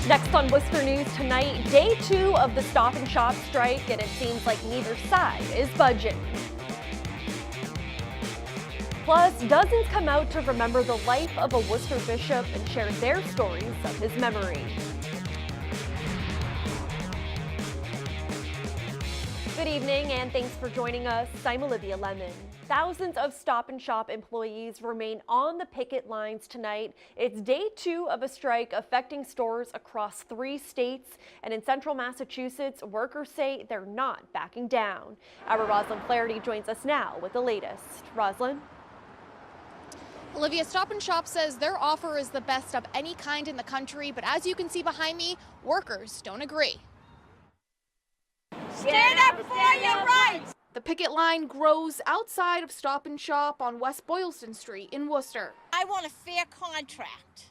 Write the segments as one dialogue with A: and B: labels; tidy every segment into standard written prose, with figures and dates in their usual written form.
A: Next on Worcester News tonight, day 2 of the Stop and Shop strike, and it seems like neither side is budging. Plus, dozens come out to remember the life of a Worcester bishop and share their stories of his memory. Good evening and thanks for joining us. I'm Olivia Lemon. Thousands of Stop and Shop employees remain on the picket lines tonight. It's day 2 of a strike affecting stores across 3 states. And in central Massachusetts, workers say they're not backing down. Our Rosalind Flaherty joins us now with the latest. Rosalind?
B: Olivia, Stop and Shop says their offer is the best of any kind in the country, but as you can see behind me, workers don't agree.
C: Stand up for your rights!
B: The picket line grows outside of Stop and Shop on West Boylston Street in Worcester.
C: I want a fair contract,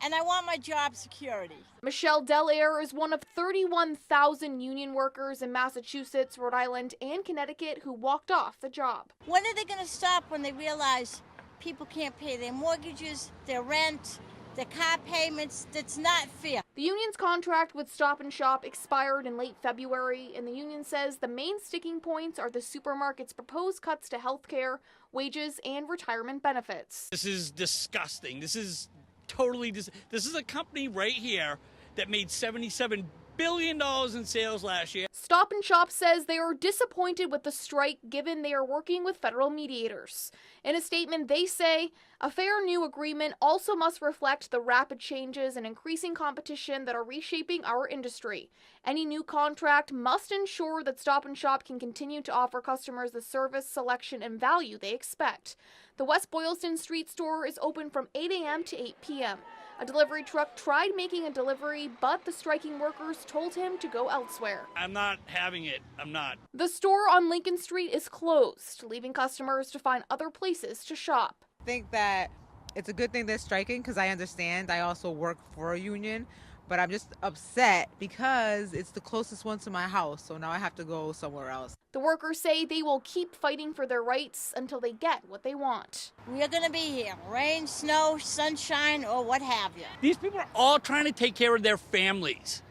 C: and I want my job security.
B: Michelle Delaire is one of 31,000 union workers in Massachusetts, Rhode Island, and Connecticut who walked off the job.
C: When are they going to stop when they realize people can't pay their mortgages, their rent, their car payments? That's not fair.
B: The union's contract with Stop and Shop expired in late February, and the union says the main sticking points are the supermarket's proposed cuts to health care, wages, and retirement benefits.
D: This is disgusting. This is totally this is a company right here that made $77 billion in sales last year.
B: Stop and Shop says they are disappointed with the strike given they are working with federal mediators. In a statement, they say a fair new agreement also must reflect the rapid changes and increasing competition that are reshaping our industry. Any new contract must ensure that Stop and Shop can continue to offer customers the service, selection, and value they expect. The West Boylston Street store is open from 8 a.m. to 8 p.m. A delivery truck tried making a delivery, but the striking workers told him to go elsewhere.
D: I'm not having it. I'm not.
B: The store on Lincoln Street is closed, leaving customers to find other places to shop.
E: I think that it's a good thing they're striking because I understand. I also work for a union, but I'm just upset because it's the closest one to my house, so now I have to go somewhere else.
B: The workers say they will keep fighting for their rights until they get what they want.
C: We are going to be here, rain, snow, sunshine, or what have you.
D: These people are all trying to take care of their families,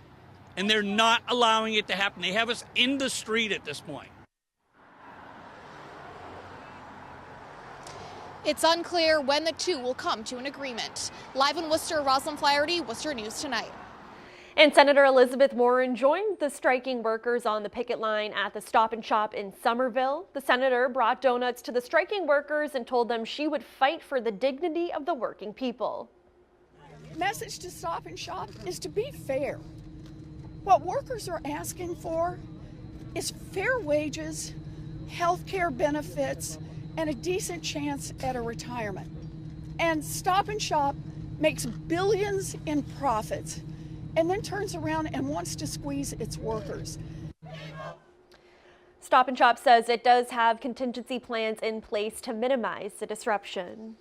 D: and they're not allowing it to happen. They have us in the street at this point.
B: It's unclear when the two will come to an agreement. Live in Worcester, Rosalind Flaherty, Worcester News Tonight.
A: And Senator Elizabeth Warren joined the striking workers on the picket line at the Stop and Shop in Somerville. The senator brought donuts to the striking workers and told them she would fight for the dignity of the working people.
F: The message to Stop and Shop is to be fair. What workers are asking for is fair wages, health care benefits, and a decent chance at a retirement. And Stop and Shop makes billions in profits and then turns around and wants to squeeze its workers.
A: Stop and Shop says it does have contingency plans in place to minimize the disruption.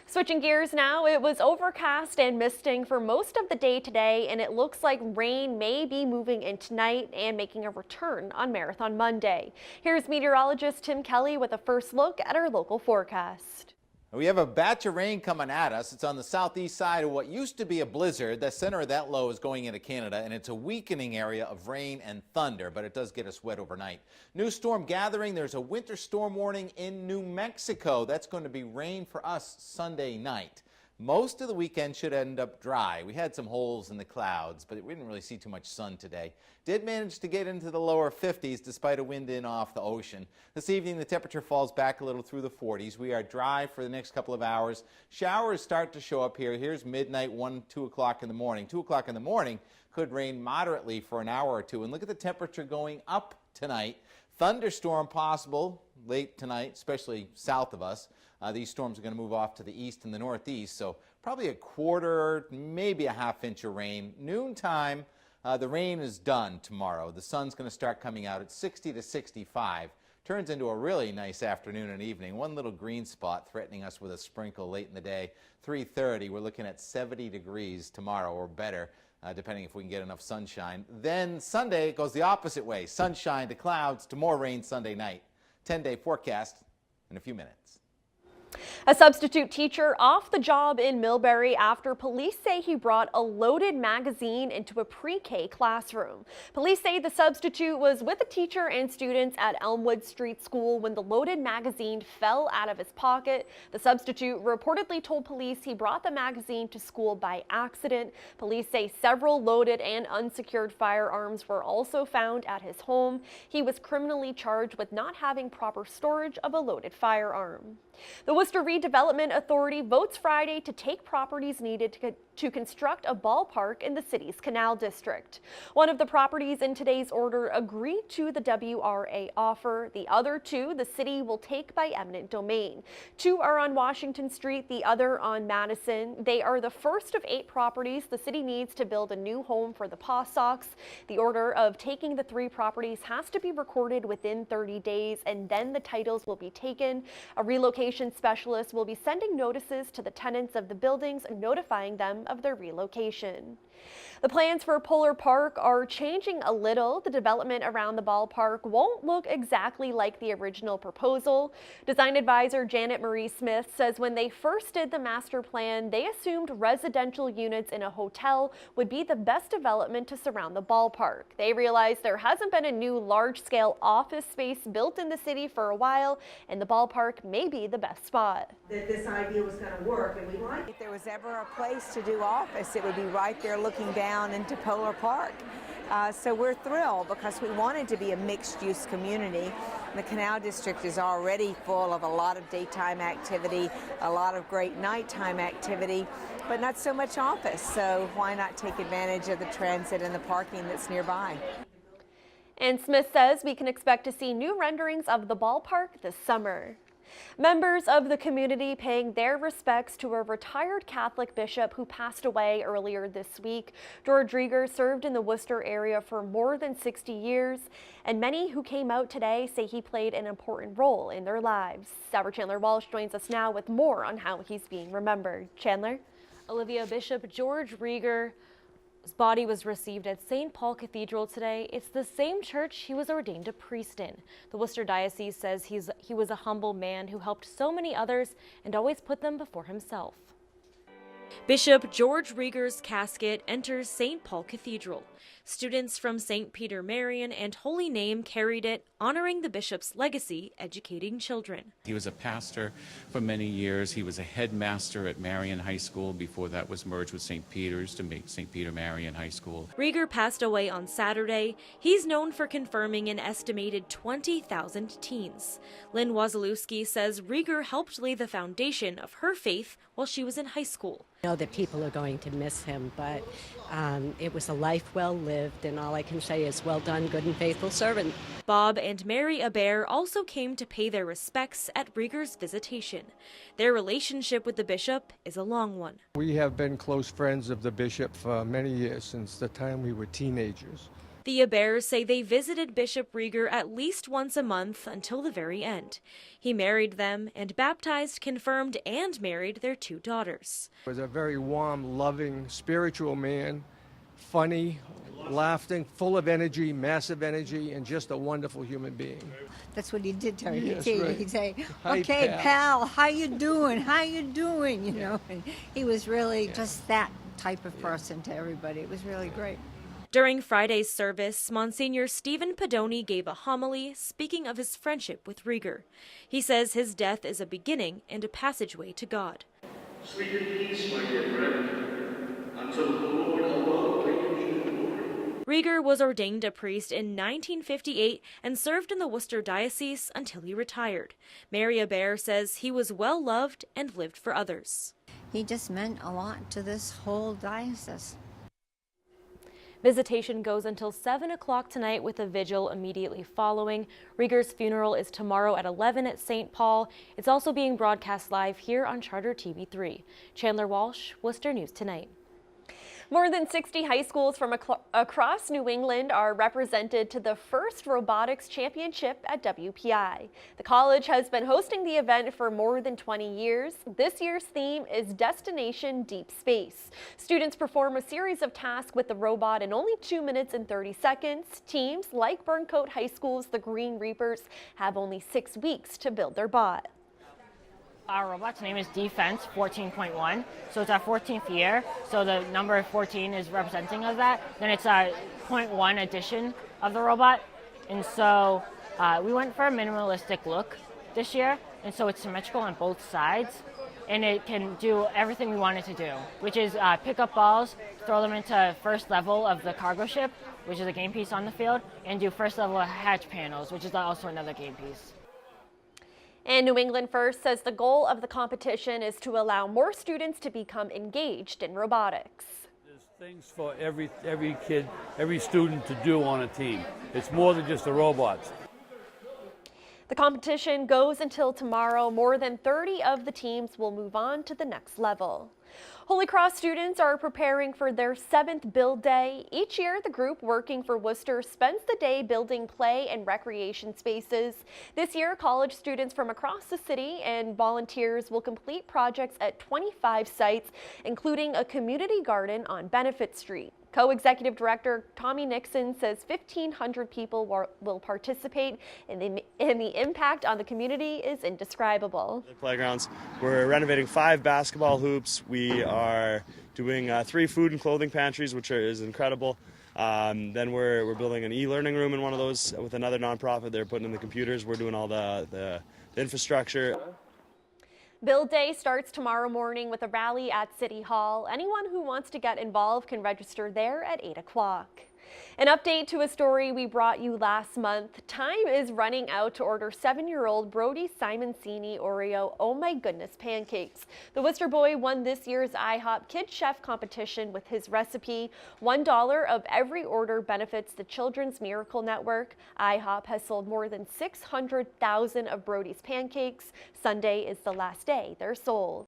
A: Switching gears now, it was overcast and misting for most of the day today, and it looks like rain may be moving in tonight and making a return on Marathon Monday. Here's meteorologist Tim Kelly with a first look at our local forecast.
G: We have a batch of rain coming at us. It's on the southeast side of what used to be a blizzard. The center of that low is going into Canada, and it's a weakening area of rain and thunder, but it does get us wet overnight. New storm gathering. There's a winter storm warning in New Mexico. That's going to be rain for us Sunday night. Most of the weekend should end up dry. We had some holes in the clouds, but we didn't really see too much sun today. Did manage to get into the lower 50s despite a wind in off the ocean. This evening, the temperature falls back a little through the 40s. We are dry for the next couple of hours. Showers start to show up here. Here's midnight, 2 o'clock in the morning. 2 o'clock in the morning could rain moderately for an hour or two. And look at the temperature going up tonight. Thunderstorm possible late tonight, especially south of us. These storms are going to move off to the east and the northeast, so probably a quarter, maybe a half-inch of rain. Noontime, the rain is done tomorrow. The sun's going to start coming out at 60 to 65. Turns into a really nice afternoon and evening. One little green spot threatening us with a sprinkle late in the day. 3:30, we're looking at 70 degrees tomorrow or better, depending if we can get enough sunshine. Then Sunday, it goes the opposite way. Sunshine to clouds to more rain Sunday night. 10-day forecast in a few minutes.
A: A substitute teacher off the job in Millbury after police say he brought a loaded magazine into a pre-K classroom. Police say the substitute was with a teacher and students at Elmwood Street School when the loaded magazine fell out of his pocket. The substitute reportedly told police he brought the magazine to school by accident. Police say several loaded and unsecured firearms were also found at his home. He was criminally charged with not having proper storage of a loaded firearm. The Worcester Redevelopment Authority votes Friday to take properties needed to construct a ballpark in the city's Canal District. One of the properties in today's order agreed to the WRA offer. The other two the city will take by eminent domain. Two are on Washington Street, the other on Madison. They are the first of 8 properties the city needs to build a new home for the Paw Sox. The order of taking the 3 properties has to be recorded within 30 days, and then the titles will be taken. A relocation specialist will be sending notices to the tenants of the buildings, notifying them of their relocation. The plans for Polar Park are changing a little. The development around the ballpark won't look exactly like the original proposal. Design advisor Janet Marie Smith says when they first did the master plan, they assumed residential units in a hotel would be the best development to surround the ballpark. They realized there hasn't been a new large-scale office space built in the city for a while, and the ballpark may be the best spot.
H: That this idea was going to work, and we liked it. If there was ever a place to do office, it would be right there looking down into Polar Park. So we're thrilled because we wanted to be a mixed-use community. The Canal District is already full of a lot of daytime activity, a lot of great nighttime activity, but not so much office. So why not take advantage of the transit and the parking that's nearby?
A: And Smith says we can expect to see new renderings of the ballpark this summer. Members of the community paying their respects to a retired Catholic bishop who passed away earlier this week. George Rieger served in the Worcester area for more than 60 years, and many who came out today say he played an important role in their lives. Our Chandler Walsh joins us now with more on how he's being remembered. Chandler?
I: Olivia, Bishop George Rieger. His body was received at St. Paul Cathedral today. It's the same church he was ordained a priest in. The Worcester Diocese says he was a humble man who helped so many others and always put them before himself. Bishop George Rieger's casket enters St. Paul Cathedral. Students from St. Peter Marian and Holy Name carried it, honoring the bishop's legacy, educating children.
J: He was a pastor for many years. He was a headmaster at Marian High School before that was merged with St. Peter's to make St. Peter Marian High School.
I: Rieger passed away on Saturday. He's known for confirming an estimated 20,000 teens. Lynn Wazalewski says Rieger helped lay the foundation of her faith while she was in high school.
K: I know that people are going to miss him, but it was a life well lived, and all I can say is well done, good and faithful servant.
I: Bob and Mary Aber also came to pay their respects at Rieger's visitation. Their relationship with the bishop is a long one.
L: We have been close friends of the bishop for many years, since the time we were teenagers.
I: The Abers say they visited Bishop Rieger at least once a month until the very end. He married them and baptized, confirmed, and married their 2 daughters.
L: He was a very warm, loving, spiritual man, funny, laughing, full of energy, massive energy, and just a wonderful human being.
M: That's what he did, Terry.
L: Yes,
M: He'd
L: right.
M: say,
L: Hi,
M: okay, pal, how you doing? How you doing? You know, and he was really just that type of person to everybody. It was really great.
I: During Friday's service, Monsignor Stephen Pedoni gave a homily speaking of his friendship with Rieger. He says his death is a beginning and a passageway to God.
N: Sleep in peace, my dear friend, until the Lord Allah brings you glory.
I: Rieger was ordained a priest in 1958 and served in the Worcester Diocese until he retired. Mary Aber says he was well loved and lived for others.
M: He just meant a lot to this whole diocese.
I: Visitation goes until 7 o'clock tonight with a vigil immediately following. Rieger's funeral is tomorrow at 11 at St. Paul. It's also being broadcast live here on Charter TV3. Chandler Walsh, Worcester News Tonight.
A: More than 60 high schools from across New England are represented to the first Robotics Championship at WPI. The college has been hosting the event for more than 20 years. This year's theme is Destination Deep Space. Students perform a series of tasks with the robot in only 2 minutes and 30 seconds. Teams like Burncoat High School's the Green Reapers have only 6 weeks to build their bot.
O: Our robot's name is Defense 14.1, so it's our 14th year, so the number 14 is representing of that. Then it's a 0.1 edition of the robot, and so we went for a minimalistic look this year, and so it's symmetrical on both sides, and it can do everything we want it to do, which is pick up balls, throw them into first level of the cargo ship, which is a game piece on the field, and do first level hatch panels, which is also another game piece.
A: And New England First says the goal of the competition is to allow more students to become engaged in robotics.
P: There's things for every kid, every student to do on a team. It's more than just the robots.
A: The competition goes until tomorrow. More than 30 of the teams will move on to the next level. Holy Cross students are preparing for their 7th Build Day. Each year, the group working for Worcester spends the day building play and recreation spaces. This year, college students from across the city and volunteers will complete projects at 25 sites, including a community garden on Benefit Street. Co-executive director Tommy Nixon says 1,500 people will participate, and the impact on the community is indescribable.
Q: The playgrounds, we're renovating 5 basketball hoops. We are doing 3 food and clothing pantries, which is incredible. Then we're building an e-learning room in one of those with another nonprofit. They're putting in the computers. We're doing all the infrastructure.
A: Build Day starts tomorrow morning with a rally at City Hall. Anyone who wants to get involved can register there at 8 o'clock. An update to a story we brought you last month. Time is running out to order 7-year-old Brodys Oreo Oh My Goodness pancakes. The Worcester boy won this year's IHOP Kid Chef competition with his recipe. $1 of every order benefits the Children's Miracle Network. IHOP has sold more than 600,000 of Brodys pancakes. Sunday is the last day they're sold.